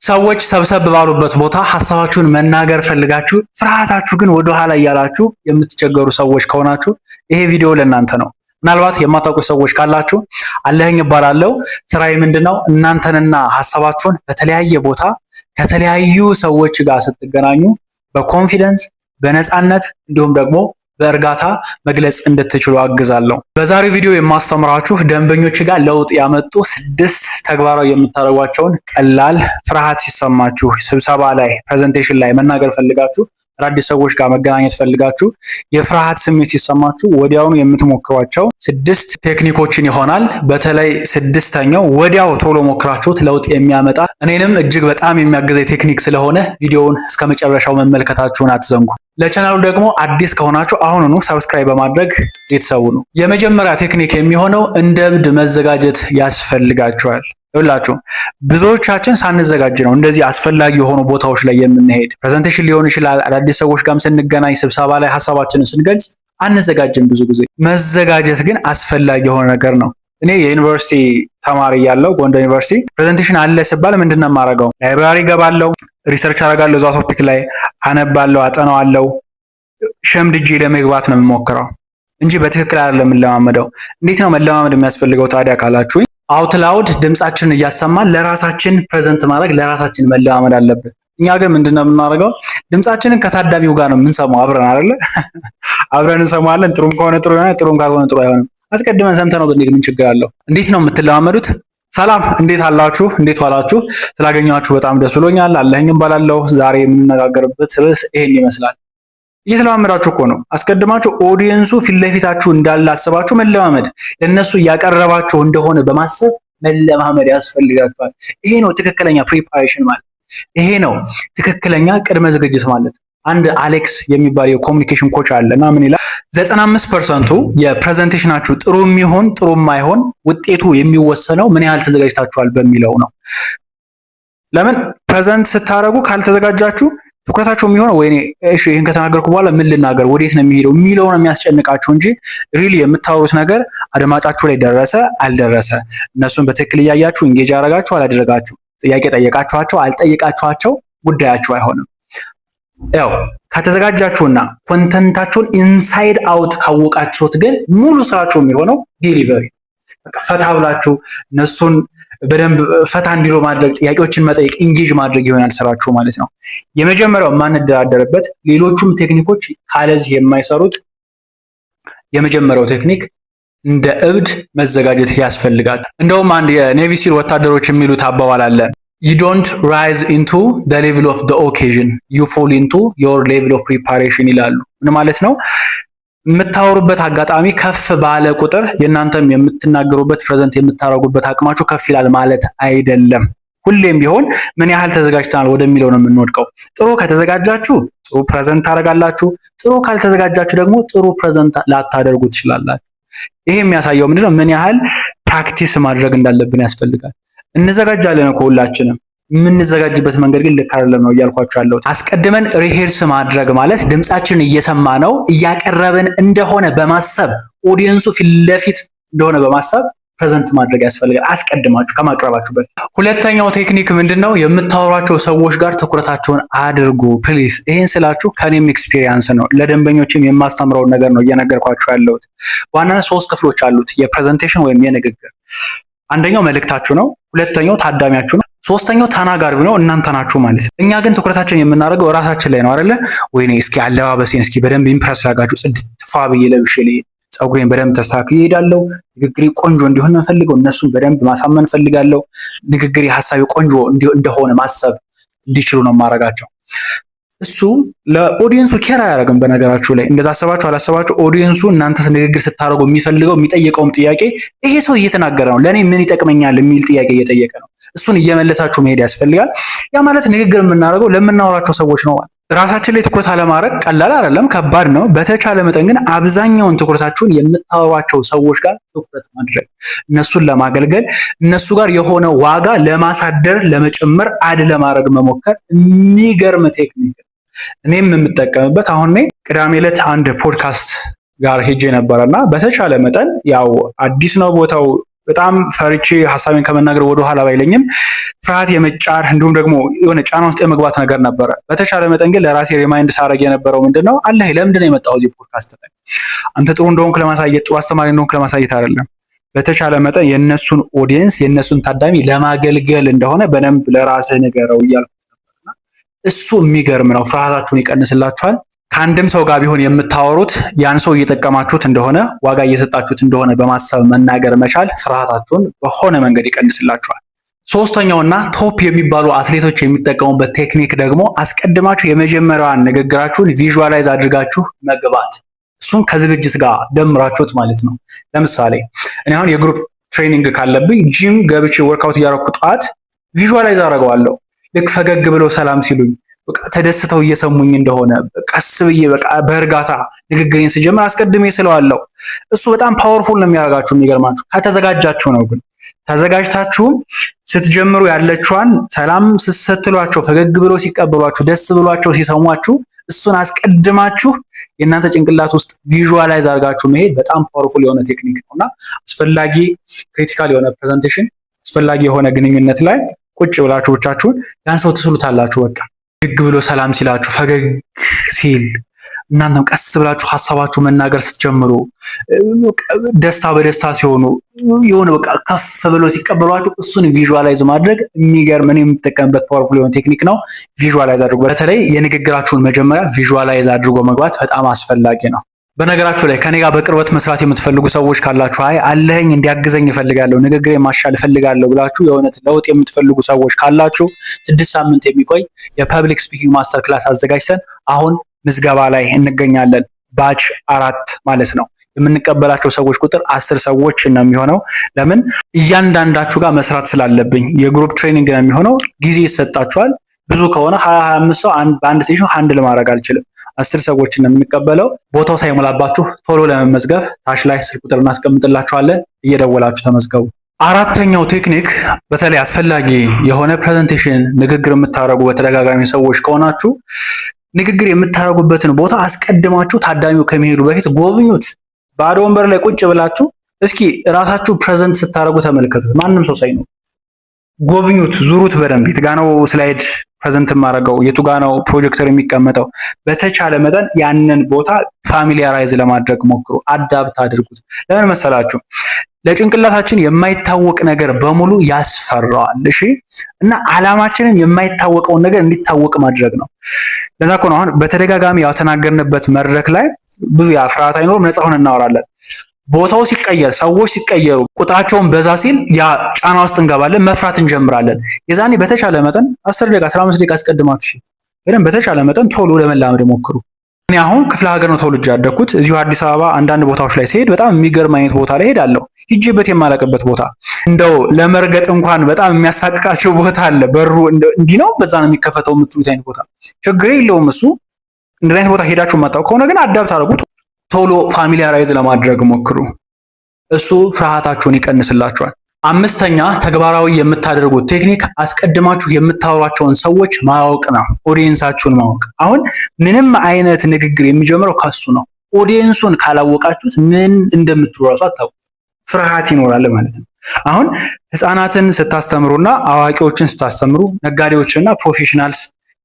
ሰዎች ሰብሰብ ባሉበት ቦታ ሐሳባችሁን መናገር ፈልጋችሁ ፍርሃታችሁ ግን ወደ ኋላ እያላችሁ የምትቸገሩ ሰዎች ከሆናችሁ ይሄ ቪዲዮ ለእናንተ ነው። ምናልባት የማታውቁ ሰዎች ካላችሁ አለኸኝ እባላለሁ። ስራዬ ምንድነው? እናንተንና ሐሳባችሁን በተለያየ ቦታ ከተለያዩ ሰዎች ጋር ስትገናኙ በኮንፊደንስ በነፃነት እንዲሁም ደግሞ በእርጋታ መግለጽ እንድትችሉ አግዛለሁ። በዛሬው ቪዲዮ የማስተምራችሁ ደንበኞች ጋር ለውጥ ያመጡ 6 ተግባራዊ የምታደርጓቸውን ቀላል ፍርሃት ሲሰማችሁ ስብሰባ ላይ ፕሬዘንቴሽን ላይ መናገር ፈልጋችሁ አዳዲስ ሰዎች ጋር መገናኘት ፈልጋችሁ የፍርሃት ስሜት ሲሰማችሁ ወዲያውኑ የምትሞክሯቸው 6 ቴክኒኮችን ይሆናል። በተለይ 6ኛው ወዲያው ቶሎ ሞክራችሁት ለውጥ የሚያመጣ እኔንም እጅግ በጣም የሚያግዘኝ ቴክኒክ ስለሆነ ቪዲዮውን እስከ መጨረሻው መመልከታችሁን አትዘንጉ። ለቻናሉ ደግሞ አዲስ ከሆናችሁ አሁኑኑ ሰብስክራይብ በማድረግ ቤተሰቡ ነው። የመጀመሪያ ቴክኒክ የሚሆነው እንደ እብድ መዘጋጀት ያስፈልጋችኋል። ይኸውላችሁ ብዙዎቻችን ሳንዘጋጅ ነው እንደዚህ አስፈላጊ የሆኑ ቦታዎች ላይ የምንሄድ። ፕሬዘንቴሽን ሊሆን ይችላል፣ አዳዲስ ሰዎች ጋርም ስንገናኝ ስብሰባ ላይ ሀሳባችንን ስንገልጽ አንዘጋጅም ብዙ ጊዜ። መዘጋጀት ግን አስፈላጊ የሆነ ነገር ነው። እኔ የዩኒቨርሲቲ ተማሪ ያለው ጎንደር ዩኒቨርሲቲ ፕሬዘንቴሽን አለ ሲባል ምንድነው የማደርገው? ላይብራሪ ገባለሁ፣ ሪሰርች አደርጋለሁ፣ እዛ ቶፒክ ላይ አነባለሁ፣ አጠናዋለሁ። ሸምድጄ ለመግባት ነው የምሞክረው እንጂ በትክክል አይደለም የምለማመደው። እንዴት ነው መለማመድ የሚያስፈልገው ታዲያ ካላችሁኝ፣ አውት ላውድ ድምጻችንን እያሰማን ለራሳችን ፕሬዘንት ማድረግ ለራሳችን መለማመድ አለብን። እኛ ግን ምንድነው የምናደርገው? ድምጻችንን ከታዳሚው ጋር ነው የምንሰማው። አብረን አይደለ? አብረን እንሰማለን። ጥሩም ከሆነ ጥሩ ይሆናል፣ ጥሩም ካልሆነ ጥሩ አይሆንም። አስቀድመን ሰምተነው ብንሄድ ምን ችግር አለው? እንዴት ነው የምትለማመዱት? ሰላም፣ እንዴት አላችሁ? እንዴት ዋላችሁ? ስላገኛችሁ በጣም ደስ ብሎኛል። አለኸኝ እባላለሁ። ዛሬ የምንነጋገርበት ርዕስ ይሄን ይመስላል። እየተለማመዳችሁ እኮ ነው። አስቀድማችሁ ኦዲየንሱ ፊት ለፊታችሁ እንዳለ አስባችሁ መለማመድ፣ ለነሱ እያቀረባችሁ እንደሆነ በማሰብ መለማመድ ያስፈልጋችኋል። ይሄ ነው ትክክለኛ ፕሪፓሬሽን ማለት። ይሄ ነው ትክክለኛ ቅድመ ዝግጅት ማለት። አንድ አሌክስ የሚባል የኮሚኒኬሽን ኮች አለ እና ምን ይላል? 95% የፕሬዘንቴሽናችሁ ጥሩ የሚሆን ጥሩ የማይሆን ውጤቱ የሚወሰነው ምን ያህል ተዘጋጅታችኋል በሚለው ነው። ለምን ፕሬዘንት ስታደርጉ ካልተዘጋጃችሁ ትኩረታችሁ የሚሆነው ወይኔ እሺ ይሄን ከተናገርኩ በኋላ ምን ልናገር ወዴት ነው የሚሄደው የሚለው ነው የሚያስጨንቃችሁ እንጂ ሪሊ የምታወሩት ነገር አድማጫችሁ ላይ ደረሰ አልደረሰ፣ እነሱን በትክክል እያያችሁ ኢንጌጅ አደረጋችሁ አላደረጋችሁ፣ ጥያቄ ጠየቃችኋቸው አልጠየቃችኋቸው ጉዳያችሁ አይሆንም። ያው ከተዘጋጃችሁና ኮንተንታችሁን ኢንሳይድ አውት ካወቃችሁት ግን ሙሉ ስራችሁ የሚሆነው ዴሊቨሪ፣ በቃ ፈታ ብላችሁ እነሱን በደንብ ፈታ እንዲሉ ማድረግ፣ ጥያቄዎችን መጠየቅ፣ ኢንጌጅ ማድረግ ይሆናል ስራችሁ ማለት ነው። የመጀመሪያው የማንደራደርበት ሌሎቹም ቴክኒኮች ካለዚህ የማይሰሩት የመጀመሪያው ቴክኒክ እንደ እብድ መዘጋጀት ያስፈልጋል። እንደውም አንድ የኔቪ ሲል ወታደሮች የሚሉት አባባል አለ። You don't rise into the level of the occasion, you fall into your level of preparation ይላሉ። ምን ማለት ነው? የምታወሩበት አጋጣሚ ከፍ ባለ ቁጥር የእናንተም የምትናገሩበት ፕሬዘንት የምታረጉበት አቅማችሁ ከፍ ይላል ማለት አይደለም። ሁሌም ቢሆን ምን ያህል ተዘጋጅተናል ወደሚለው ነው የምንወድቀው። ጥሩ ከተዘጋጃችሁ ጥሩ ፕሬዘንት ታደርጋላችሁ። ጥሩ ካልተዘጋጃችሁ ደግሞ ጥሩ ፕሬዘንት ላታደርጉ ትችላላችሁ። ይሄ የሚያሳየው ምንድነው? ምን ያህል ፕራክቲስ ማድረግ እንዳለብን ያስፈልጋል። እንዘጋጃለን እኮ ሁላችንም፣ የምንዘጋጅበት መንገድ ግን ልክ አይደለም ነው እያልኳችሁ ያለሁት። አስቀድመን ሪሄርስ ማድረግ ማለት ድምጻችንን እየሰማ ነው እያቀረብን እንደሆነ በማሰብ ኦዲየንሱ ፊት ለፊት እንደሆነ በማሰብ ፕሬዘንት ማድረግ ያስፈልጋል፣ አስቀድማችሁ ከማቅረባችሁ በፊት። ሁለተኛው ቴክኒክ ምንድነው? የምታወሯቸው ሰዎች ጋር ትኩረታቸውን አድርጉ ፕሊዝ። ይሄን ስላችሁ ከኔም ኤክስፒሪየንስ ነው፣ ለደንበኞችም የማስተምረውን ነገር ነው እየነገርኳችሁ ያለሁት። በዋናነት 3 ክፍሎች አሉት የፕሬዘንቴሽን ወይም የንግግር። አንደኛው መልእክታችሁ ነው፣ ሁለተኛው ታዳሚያችሁ ነው፣ ሶስተኛው ተናጋሪው ነው፣ እናንተ ናችሁ ማለት ነው። እኛ ግን ትኩረታችንን የምናደርገው ራሳችን ላይ ነው አይደለ? ወይኔ እስኪ አለባበሴን እስኪ በደንብ ኢምፕረስ ያጋችሁ ጽድት ፋ ብዬ ለብሼ ልሄድ፣ ፀጉሬን በደንብ ተስተካክዬ እሄዳለሁ፣ ንግግሬ ቆንጆ እንዲሆን ነው ፈልገው፣ እነሱን በደንብ ማሳመን ፈልጋለሁ፣ ንግግሬ ሐሳቤ ቆንጆ እንደሆነ ማሰብ እንዲችሉ ነው ማረጋቸው። እሱ ለኦዲየንሱ ኬር አያደርግም። በነገራችሁ ላይ እንደዛ አሰባችሁ አላሰባችሁ ኦዲየንሱ እናንተ ንግግር ስታደርጉ የሚፈልገው የሚጠይቀውም ጥያቄ ይሄ ሰው እየተናገረ ነው ለኔ ምን ይጠቅመኛል የሚል ጥያቄ እየጠየቀ ነው። እሱን እየመለሳችሁ መሄድ ያስፈልጋል። ያ ማለት ንግግር የምናደርገው ለምናወራቸው ሰዎች ነው። ራሳችን ላይ ትኩረት አለማድረግ ቀላል አይደለም፣ ከባድ ነው። በተቻለ መጠን ግን አብዛኛውን ትኩረታችሁን የምታወሯቸው ሰዎች ጋር ትኩረት ማድረግ፣ እነሱን ለማገልገል፣ እነሱ ጋር የሆነ ዋጋ ለማሳደር፣ ለመጨመር፣ አድ ለማድረግ መሞከር የሚገርም ቴክኒክ። እኔም የምጠቀምበት አሁን ቅዳሜ ዕለት አንድ ፖድካስት ጋር ሄጄ ነበርና በተቻለ መጠን ያው አዲስ ነው ቦታው፣ በጣም ፈርቼ ሐሳቤን ከመናገር ወደ ኋላ ባይለኝም ፍርሃት የመጫር እንዲሁም ደግሞ የሆነ ጫና ውስጥ የመግባት ነገር ነበረ። በተቻለ መጠን ግን ለራሴ ሪማይንድ ሳረግ የነበረው ምንድነው አላህ ለምንድን ነው የመጣው እዚህ ፖድካስት ላይ? አንተ ጥሩ እንደሆንክ ለማሳየት ጥሩ አስተማሪ እንደሆንክ ለማሳየት አይደለም። በተቻለ መጠን የነሱን ኦዲየንስ የነሱን ታዳሚ ለማገልገል እንደሆነ በደንብ ለራስህ ንገረው እያልኩ ነበርና እሱ የሚገርም ነው። ፍርሃታችሁን ይቀንስላችኋል። ከአንድም ሰው ጋር ቢሆን የምታወሩት ያን ሰው እየጠቀማችሁት እንደሆነ ዋጋ እየሰጣችሁት እንደሆነ በማሰብ መናገር መቻል ፍርሃታችሁን በሆነ መንገድ ይቀንስላችኋል። ሶስተኛውና ቶፕ የሚባሉ አትሌቶች የሚጠቀሙበት ቴክኒክ ደግሞ አስቀድማችሁ የመጀመሪያዋን ንግግራችሁን ቪዥዋላይዝ አድርጋችሁ መግባት፣ እሱን ከዝግጅት ጋር ደምራችሁት ማለት ነው። ለምሳሌ እኔ አሁን የግሩፕ ትሬኒንግ ካለብኝ ጂም ገብቼ ወርክአውት እያደረኩ ጠዋት ቪዥዋላይዝ አደርገዋለሁ። ልክ ፈገግ ብለው ሰላም ሲሉኝ ተደስተው እየሰሙኝ እንደሆነ ቀስ ብዬ በቃ በእርጋታ ንግግሬን ስጀምር አስቀድሜ ስለዋለሁ። እሱ በጣም ፓወርፉል ነው የሚያደርጋችሁ። የሚገርማችሁ ከተዘጋጃችሁ ነው። ግን ተዘጋጅታችሁም ስትጀምሩ ያለችዋን ሰላም ስትሏቸው ፈገግ ብለው ሲቀበሏችሁ ደስ ብሏቸው ሲሰሟችሁ እሱን አስቀድማችሁ የእናንተ ጭንቅላት ውስጥ ቪዥዋላይዝ አድርጋችሁ መሄድ በጣም ፓወርፉል የሆነ ቴክኒክ ነውና አስፈላጊ ክሪቲካል የሆነ ፕሬዘንቴሽን አስፈላጊ የሆነ ግንኙነት ላይ ቁጭ ብላችሁ ብቻችሁን ያን ሰው ትስሉታላችሁ። በቃ ፈገግ ብሎ ሰላም ሲላችሁ ፈገግ ሲል እናንተም ቀስ ብላችሁ ሐሳባችሁ መናገር ስትጀምሩ ደስታ በደስታ ሲሆኑ የሆነ በቃ ከፍ ብሎ ሲቀበሏችሁ እሱን ቪዥዋላይዝ ማድረግ የሚገርም እኔ የምጠቀምበት ፓወርፉል የሆነ ቴክኒክ ነው። ቪዥዋላይዝ አድርጎ በተለይ የንግግራችሁን መጀመሪያ ቪዥዋላይዝ አድርጎ መግባት በጣም አስፈላጊ ነው። በነገራችሁ ላይ ከኔ ጋር በቅርበት መስራት የምትፈልጉ ሰዎች ካላችሁ አለኝ እንዲያግዘኝ እፈልጋለሁ ንግግሬ ማሻል እፈልጋለሁ ብላችሁ የእውነት ለውጥ የምትፈልጉ ሰዎች ካላችሁ 6 ሳምንት የሚቆይ የፐብሊክ ስፒኪንግ ማስተር ክላስ አዘጋጅተን አሁን ምዝገባ ላይ እንገኛለን። ባች 4 ማለት ነው። የምንቀበላቸው ሰዎች ቁጥር 10 ሰዎች ነው የሚሆነው። ለምን እያንዳንዳችሁ ጋር መስራት ስላለብኝ የግሩፕ ትሬኒንግ ነው የሚሆነው። ጊዜ ይሰጣችኋል። ብዙ ከሆነ 25 ሰው በአንድ ሴሽን ሃንድል ማድረግ አልችልም። 10 ሰዎችን ነው የምንቀበለው። ቦታው ሳይሞላባችሁ ቶሎ ለመመዝገብ ታች ላይ ስልክ ቁጥር እናስቀምጥላችኋለን። እየደወላችሁ ተመዝገቡ። አራተኛው ቴክኒክ በተለይ አስፈላጊ የሆነ ፕሬዘንቴሽን ንግግር የምታደርጉ በተደጋጋሚ ሰዎች ከሆናችሁ ንግግር የምታደርጉበትን ቦታ አስቀድማችሁ ታዳሚው ከመሄዱ በፊት ጎብኙት። ባዶ ወንበር ላይ ቁጭ ብላችሁ እስኪ ራሳችሁ ፕሬዘንት ስታደርጉ ተመልከቱት። ማንም ሰው ሳይኖር ጎብኙት፣ ዙሩት በደንብ። የቱ ጋ ነው ስላይድ ፕሬዘንት የማደርገው፣ የቱ ጋ ነው ፕሮጀክተር የሚቀመጠው። በተቻለ መጠን ያንን ቦታ ፋሚሊያራይዝ ለማድረግ ሞክሩ፣ አዳፕት አድርጉት። ለምን መሰላችሁ? ለጭንቅላታችን የማይታወቅ ነገር በሙሉ ያስፈራዋል። እሺ፣ እና ዓላማችንም የማይታወቀውን ነገር እንዲታወቅ ማድረግ ነው። ለዛ እኮ ነው አሁን በተደጋጋሚ ያተናገርንበት መድረክ ላይ ብዙ ፍርሃት አይኖርም፣ ነፃ ሆነን እናወራለን። ቦታው ሲቀየር፣ ሰዎች ሲቀየሩ፣ ቁጥራቸውን በዛ ሲል ያ ጫና ውስጥ እንገባለን፣ መፍራት እንጀምራለን። የዛኔ በተቻለ መጠን 10 ደቂቃ 15 ደቂቃ አስቀድማችሁ ግን በተቻለ መጠን ቶሎ ለመላመድ ሞክሩ። እኔ አሁን ክፍለ ሀገር ነው ተወልጄ ያደግኩት። እዚሁ አዲስ አበባ አንዳንድ ቦታዎች ላይ ሲሄድ በጣም የሚገርም አይነት ቦታ ላይ ሄዳለሁ። ሂጄበት የማላውቅበት ቦታ እንደው ለመርገጥ እንኳን በጣም የሚያሳቅቃቸው ቦታ አለ። በሩ እንዲህ ነው በዛ ነው የሚከፈተው የምትሉት አይነት ቦታ ችግር የለውም። እሱ እንደዚህ አይነት ቦታ ሄዳችሁ ማጣው ከሆነ ግን አዳፕት አድርጉት። ቶሎ ፋሚሊያራይዝ ለማድረግ ሞክሩ። እሱ ፍርሃታችሁን ይቀንስላችኋል። አምስተኛ ተግባራዊ የምታደርጉት ቴክኒክ አስቀድማችሁ የምታወሯቸውን ሰዎች ማወቅ ነው። ኦዲየንሳችሁን ማወቅ። አሁን ምንም አይነት ንግግር የሚጀምረው ከሱ ነው። ኦዲየንሱን ካላወቃችሁት ምን እንደምትሉ ራሱ አታውቁ። ፍርሃት ይኖራል ማለት ነው። አሁን ህፃናትን ስታስተምሩና አዋቂዎችን ስታስተምሩ፣ ነጋዴዎችና ፕሮፌሽናልስ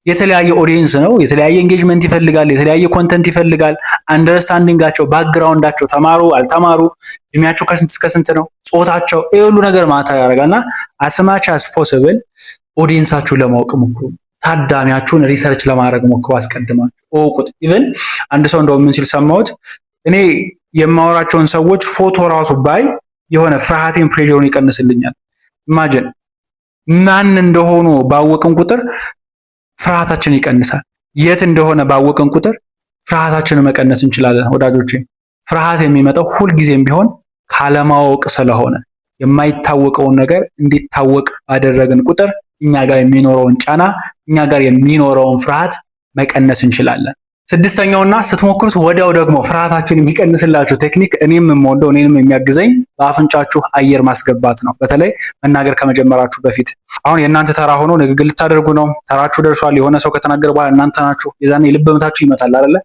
የተለያየ ኦዲየንስ ነው። የተለያየ ኤንጌጅመንት ይፈልጋል። የተለያየ ኮንተንት ይፈልጋል። አንደርስታንዲንጋቸው፣ ባክግራውንዳቸው፣ ተማሩ አልተማሩ፣ እድሜያቸው ከስንት እስከ ስንት ነው፣ ጾታቸው፣ ይሄ ሁሉ ነገር ማታ ያደርጋልና አስማች አስ ፖሲብል ኦዲየንሳችሁን ለማወቅ ሞክሩ። ታዳሚያችሁን ሪሰርች ለማድረግ ሞክሩ። አስቀድማችሁ እወቁት። ኢቭን አንድ ሰው እንደው ምን ሲል ሰማሁት፣ እኔ የማወራቸውን ሰዎች ፎቶ ራሱ ባይ የሆነ ፍርሃቴን ፕሬሸሩን ይቀንስልኛል። ኢማጂን ማን እንደሆኑ ባወቅን ቁጥር ፍርሃታችን ይቀንሳል። የት እንደሆነ ባወቅን ቁጥር ፍርሃታችንን መቀነስ እንችላለን። ወዳጆቼ ፍርሃት የሚመጣው ሁልጊዜም ቢሆን ካለማወቅ ስለሆነ የማይታወቀውን ነገር እንዲታወቅ ባደረግን ቁጥር እኛ ጋር የሚኖረውን ጫና፣ እኛ ጋር የሚኖረውን ፍርሃት መቀነስ እንችላለን። ስድስተኛውና ስትሞክሩት ወዲያው ደግሞ ፍርሃታችሁን የሚቀንስላችሁ ቴክኒክ እኔም የምወደው እኔንም የሚያግዘኝ በአፍንጫችሁ አየር ማስገባት ነው። በተለይ መናገር ከመጀመራችሁ በፊት አሁን የእናንተ ተራ ሆኖ ንግግር ልታደርጉ ነው። ተራችሁ ደርሷል። የሆነ ሰው ከተናገረ በኋላ እናንተ ናችሁ። የዛኔ የልብ ምታችሁ ይመታል አይደለ?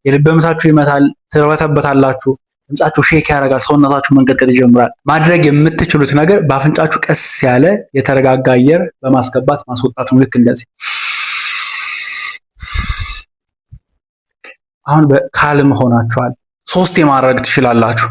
የልብ ምታችሁ ይመታል፣ ትርበተበታላችሁ። ድምጻችሁ ሼክ ያደርጋል፣ ሰውነታችሁ መንቀጥቀጥ ይጀምራል። ማድረግ የምትችሉት ነገር በአፍንጫችሁ ቀስ ያለ የተረጋጋ አየር በማስገባት ማስወጣት ነው። ልክ እንደዚህ። አሁን በካልም ሆናችኋል። 3 ማድረግ ትችላላችሁ።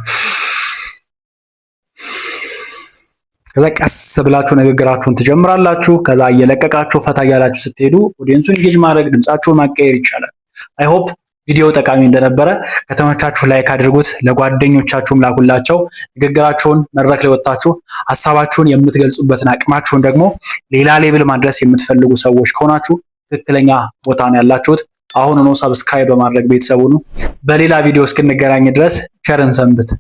ከዛ ቀስ ብላችሁ ንግግራችሁን ትጀምራላችሁ። ከዛ እየለቀቃችሁ ፈታ እያላችሁ ስትሄዱ ኦዲየንሱን ኢንጌጅ ማድረግ፣ ድምጻችሁን ማቀየር ይቻላል። አይ ሆፕ ቪዲዮ ጠቃሚ እንደነበረ ከተመቻችሁ ላይክ አድርጉት፣ ለጓደኞቻችሁም ላኩላቸው። ንግግራችሁን መድረክ ላይ ወጣችሁ ሀሳባችሁን የምትገልጹበትን አቅማችሁን ደግሞ ሌላ ሌቭል ማድረስ የምትፈልጉ ሰዎች ከሆናችሁ ትክክለኛ ቦታ ነው ያላችሁት። አሁን ነው ሰብስክራይብ በማድረግ ቤተሰቡ ነው። በሌላ ቪዲዮ እስክንገናኝ ድረስ ቸርን ሰንብት።